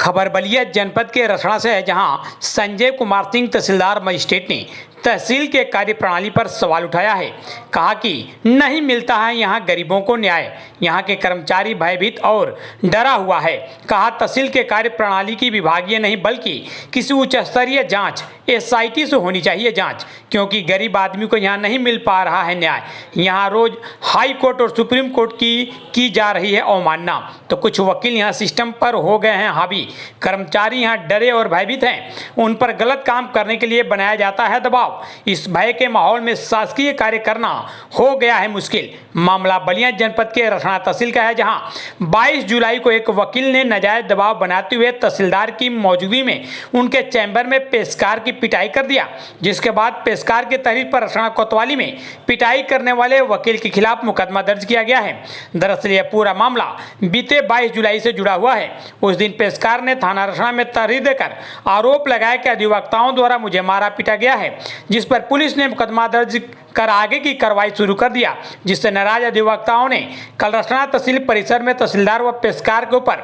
खबर बलिया जनपद के रसड़ा से है, जहां संजय कुमार सिंह तहसीलदार मजिस्ट्रेट ने तहसील के कार्यप्रणाली पर सवाल उठाया है। कहा कि नहीं मिलता है यहां गरीबों को न्याय, यहां के कर्मचारी भयभीत और डरा हुआ है। कहा तहसील के कार्यप्रणाली की विभागीय नहीं बल्कि किसी उच्च स्तरीय जांच SIT से होनी चाहिए जांच, क्योंकि गरीब आदमी को यहां नहीं मिल पा रहा है न्याय। यहां रोज हाई कोर्ट और सुप्रीम कोर्ट की जा रही है अवमानना, तो कुछ वकील यहां सिस्टम पर हो गए हैं हावी। कर्मचारी यहां डरे और भयभीत हैं, उन पर गलत काम करने के लिए बनाया जाता है दबाव। इस भय के माहौल में शासकीय कार्य करना हो गया है मुश्किल। मामला बलिया जनपद के रसड़ा तहसील का है, जहां 22 जुलाई को एक वकील ने नाजायज दबाव बनाते हुए तहसीलदार की मौजूदगी में उनके चैम्बर में पेशकार की पिटाई कर दिया, जिसके बाद पेशकार की तहरीर पर रसड़ा कोतवाली में पिटाई करने वाले वकील के खिलाफ मुकदमा दर्ज किया गया है। दरअसल यह पूरा मामला बीते 22 जुलाई से जुड़ा हुआ है। उस दिन पेशकार ने थाना रसड़ा में तहरीर देकर आरोप लगाया कि अधिवक्ताओं द्वारा मुझे मारा पीटा गया है, जिस पर पुलिस ने मुकदमा दर्ज कर आगे की कार्रवाई शुरू कर दिया, जिससे नाराज अधिवक्ताओं ने कल रसड़ा तहसील परिसर में तहसीलदार व पेशकार के ऊपर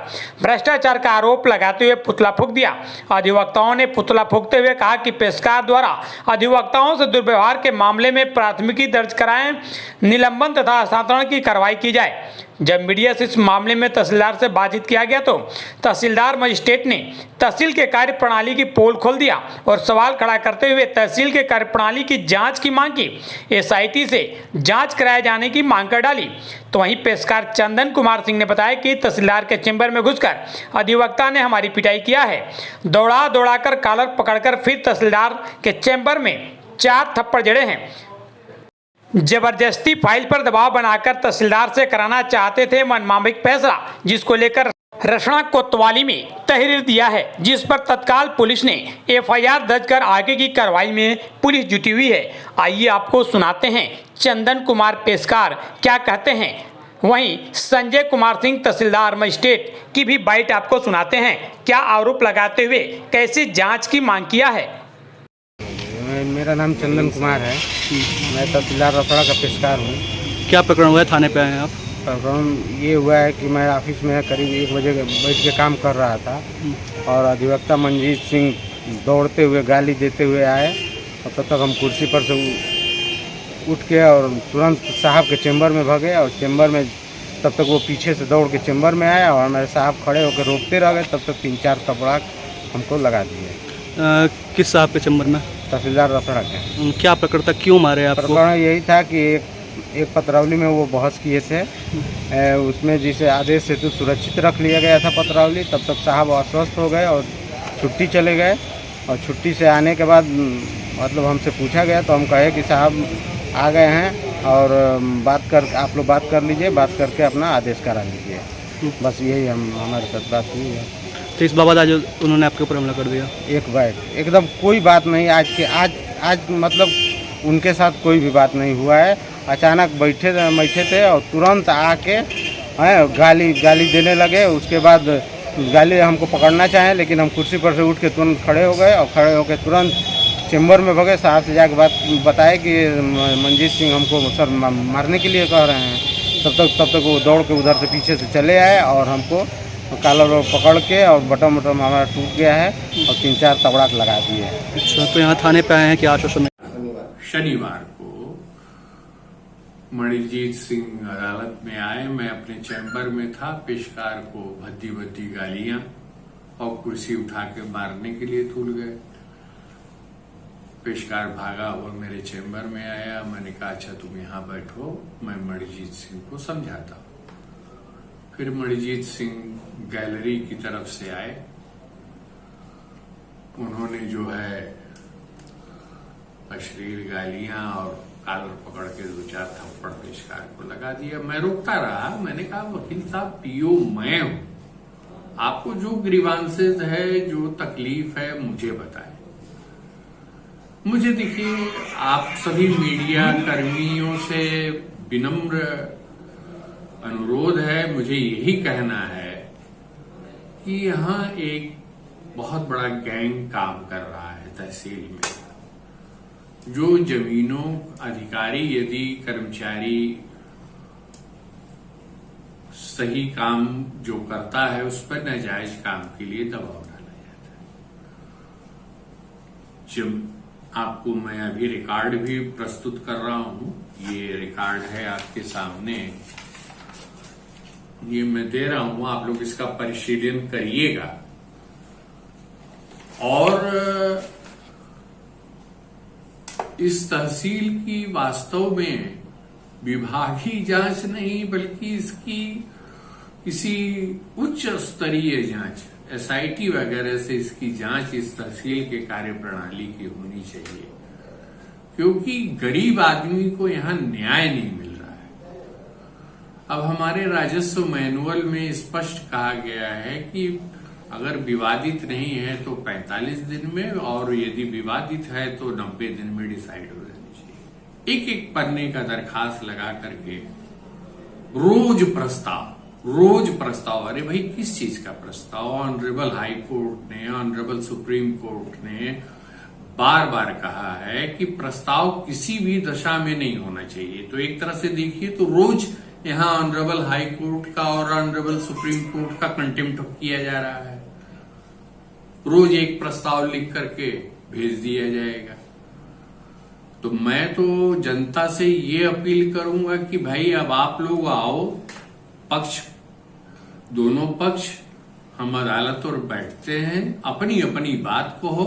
भ्रष्टाचार का आरोप लगाते हुए पुतला फूंक दिया। अधिवक्ताओं ने पुतला फूंकते हुए कहा कि पेशकार द्वारा अधिवक्ताओं से दुर्व्यवहार के मामले में प्राथमिकी दर्ज कराएं, निलंबन तथा हस्तांतरण की कार्रवाई की जाए। जब मीडिया से इस मामले में तहसीलदार से बातचीत किया गया तो तहसीलदार मजिस्ट्रेट ने तहसील के कार्यप्रणाली की पोल खोल दिया और सवाल खड़ा करते हुए तहसील के कार्यप्रणाली की जांच की मांग की। SIT से जांच कराए जाने की मांग कर डाली। तो वहीं पेशकार चंदन कुमार सिंह ने बताया कि तहसीलदार के चैम्बर में घुसकर अधिवक्ता ने हमारी पिटाई किया है, दौड़ा कर कॉलर पकड़कर फिर तहसीलदार के चैम्बर में 4 थप्पड़ जड़े हैं। जबरदस्ती फाइल पर दबाव बनाकर तहसीलदार से कराना चाहते थे मनमाफिक फैसला, जिसको लेकर रसड़ा कोतवाली में तहरीर दिया है, जिस पर तत्काल पुलिस ने FIR दर्ज कर आगे की कार्रवाई में पुलिस जुटी हुई है। आइए आपको सुनाते हैं चंदन कुमार पेशकार क्या कहते हैं, वहीं संजय कुमार सिंह तहसीलदार मजिस्ट्रेट की भी बाइट आपको सुनाते हैं, क्या आरोप लगाते हुए कैसे जाँच की मांग किया है। मेरा नाम चंदन कुमार है, मैं तहसीलदार रसड़ा का पेशकार हूँ। क्या प्रकरण हुआ है, थाने पे आए हैं आप? प्रकरण ये हुआ है कि मैं ऑफिस में करीब 1 बजे बैठ के काम कर रहा था और अधिवक्ता मंजीत सिंह दौड़ते हुए गाली देते हुए आए और तब तक हम कुर्सी पर से उठ के और तुरंत साहब के चैम्बर में भागे और चैम्बर में तब तक वो पीछे से दौड़ के चैम्बर में आया और मेरे साहब खड़े होकर रोकते रह गए। तब तक 3-4 थप्पड़ हमको लगा दिए। किस साहब के चैम्बर में? तहसीलदार रसड़ा के। क्या प्रकरण था, क्यों मारे आपको? प्रकरण यही था कि एक पत्रावली में वो बहस किए थे, उसमें जिसे आदेश हेतु सुरक्षित रख लिया गया था पत्रावली। तब तक साहब अस्वस्थ हो गए और छुट्टी चले गए और छुट्टी से आने के बाद मतलब हमसे पूछा गया तो हम कहे कि साहब आ गए हैं और आप लोग बात कर लीजिए, बात करके अपना आदेश करा लीजिए। बस यही हमारे साथ बात हुई है। तो इस बाबत आज उन्होंने आपके ऊपर हमला कर दिया? एक बार एकदम कोई बात नहीं। आज मतलब उनके साथ कोई भी बात नहीं हुआ है। अचानक बैठे थे और तुरंत आके गाली देने लगे। उसके बाद गाली हमको पकड़ना चाहे, लेकिन हम कुर्सी पर से उठ के तुरंत खड़े हो गए और खड़े होकर तुरंत चैम्बर में भगे। साहब से जाके बात बताए कि मंजीत सिंह हमको सर मारने के लिए कह रहे हैं। तब तक वो दौड़ के उधर से पीछे से चले आए और हमको कॉलर पकड़ के और बटन हमारा टूट गया है और 3-4 तबड़ाक लगा दिए। अच्छा, तो यहाँ थाने पे आए हैं कि आश्वासन में? शनिवार को मणिजीत सिंह अदालत में आए। मैं अपने चैम्बर में था। पेशकार को भद्दी गालियां और कुर्सी उठा के मारने के लिए तुल गए। पेशकार भागा और मेरे चैम्बर में आया। मैंने कहा अच्छा तुम यहाँ बैठो, मैं मणिजीत सिंह को समझाता हूँ। फिर मणिजीत सिंह गैलरी की तरफ से आए। उन्होंने जो है अश्लील गालियां और कॉलर पकड़ के 2-4 थप्पड़ पेशकार को लगा दिया। मैं रोकता रहा। मैंने कहा वकील साहब PO मैं हूं, आपको जो ग्रीवांसेस है, जो तकलीफ है, मुझे बताएं। मुझे देखिए, आप सभी मीडिया कर्मियों से विनम्र अनुरोध है, मुझे यही कहना है कि यहाँ एक बहुत बड़ा गैंग काम कर रहा है तहसील में। जो जमीनों अधिकारी यदि कर्मचारी सही काम जो करता है उस पर नाजायज काम के लिए दबाव डाला जाता है। जब आपको मैं अभी रिकॉर्ड भी प्रस्तुत कर रहा हूं, ये रिकॉर्ड है आपके सामने, ये मैं दे रहा हूं, आप लोग इसका परिशीलन करिएगा। और इस तहसील की वास्तव में विभागीय जांच नहीं बल्कि इसकी किसी उच्च स्तरीय जांच, एसआईटी वगैरह से इसकी जांच इस तहसील के कार्य प्रणाली की होनी चाहिए, क्योंकि गरीब आदमी को यहां न्याय नहीं मिल रहा है। अब हमारे राजस्व मैनुअल में स्पष्ट कहा गया है कि अगर विवादित नहीं है तो 45 दिन में, और यदि विवादित है तो 90 दिन में डिसाइड हो जानी चाहिए। एक एक पन्ने का दरखास्त लगा करके रोज प्रस्ताव, अरे भाई किस चीज का प्रस्ताव? ऑनरेबल हाई कोर्ट ने, ऑनरेबल सुप्रीम कोर्ट ने बार बार कहा है कि प्रस्ताव किसी भी दशा में नहीं होना चाहिए। तो एक तरह से देखिए तो रोज यहां ऑनरेबल हाई कोर्ट का और ऑनरेबल सुप्रीम कोर्ट का कंटेम्प्ट किया जा रहा है। रोज एक प्रस्ताव लिख करके भेज दिया जाएगा। तो मैं तो जनता से ये अपील करूंगा कि भाई अब आप लोग आओ, दोनों पक्ष हम अदालत और बैठते हैं, अपनी अपनी बात को हो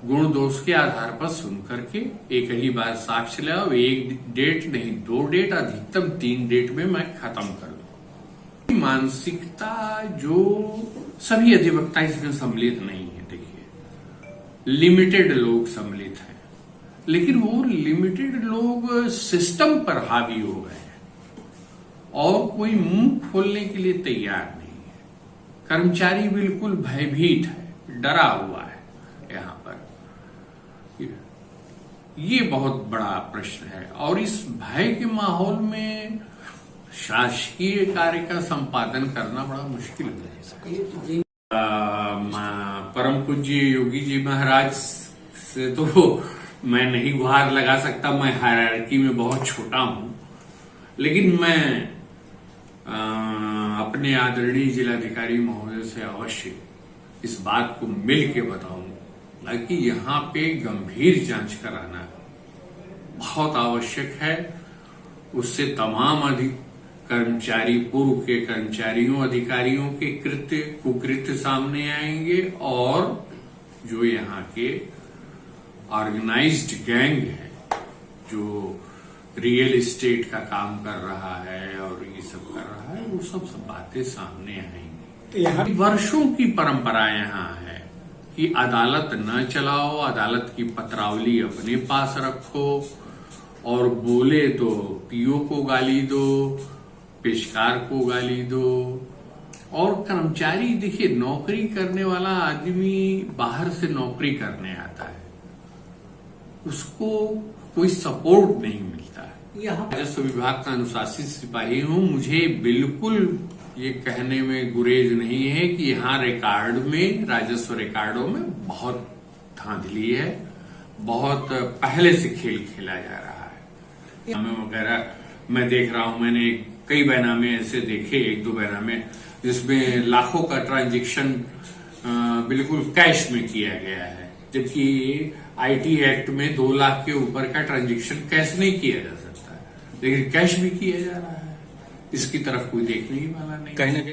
गुण दोष के आधार पर सुन करके एक ही बार साक्ष्य लाओ। एक डेट नहीं, 2 डेट, अधिकतम 3 डेट में मैं खत्म कर दूं। मानसिकता जो सभी अधिवक्ता इसमें सम्मिलित नहीं है, देखिए लिमिटेड लोग सम्मिलित हैं, लेकिन वो लिमिटेड लोग सिस्टम पर हावी हो गए हैं और कोई मुंह खोलने के लिए तैयार नहीं है। कर्मचारी बिल्कुल भयभीत है, डरा हुआ है। यहां पर ये बहुत बड़ा प्रश्न है और इस भय के माहौल में शासकीय कार्य का संपादन करना बड़ा मुश्किल है। परम पूज्य योगी जी महाराज से तो मैं नहीं गुहार लगा सकता, मैं हायरार्की में बहुत छोटा हूं, लेकिन मैं अपने आदरणीय जिलाधिकारी महोदय से अवश्य इस बात को मिल के बताऊंगा कि यहाँ पे गंभीर जांच कराना बहुत आवश्यक है। उससे तमाम कर्मचारी, पूर्व के कर्मचारियों, अधिकारियों के कुकृत्य सामने आएंगे और जो यहाँ के ऑर्गेनाइज्ड गैंग है जो रियल एस्टेट का काम कर रहा है और ये सब कर रहा है, वो सब बातें सामने आएंगी। वर्षों की परंपरा यहाँ है कि अदालत न चलाओ, अदालत की पत्रावली अपने पास रखो और बोले तो पीओ को गाली दो, पेशकार को गाली दो। और कर्मचारी, देखिए नौकरी करने वाला आदमी बाहर से नौकरी करने आता है, उसको कोई सपोर्ट नहीं मिलता है। राजस्व विभाग का अनुशासित सिपाही हूं, मुझे बिल्कुल ये कहने में गुरेज नहीं है कि यहाँ रिकॉर्ड में, राजस्व रिकॉर्डों में बहुत धांधली है, बहुत पहले से खेल खेला जा रहा है। वगैरह मैं देख रहा हूं, मैंने कई बैनामे ऐसे देखे, 1-2 बैनामे जिसमें लाखों का ट्रांजैक्शन बिल्कुल कैश में किया गया है, जबकि आईटी एक्ट में 2 लाख के ऊपर का ट्रांजैक्शन कैश नहीं किया जा सकता है, लेकिन कैश भी किया जा रहा है। इसकी तरफ कोई देखने ही वाला नहीं।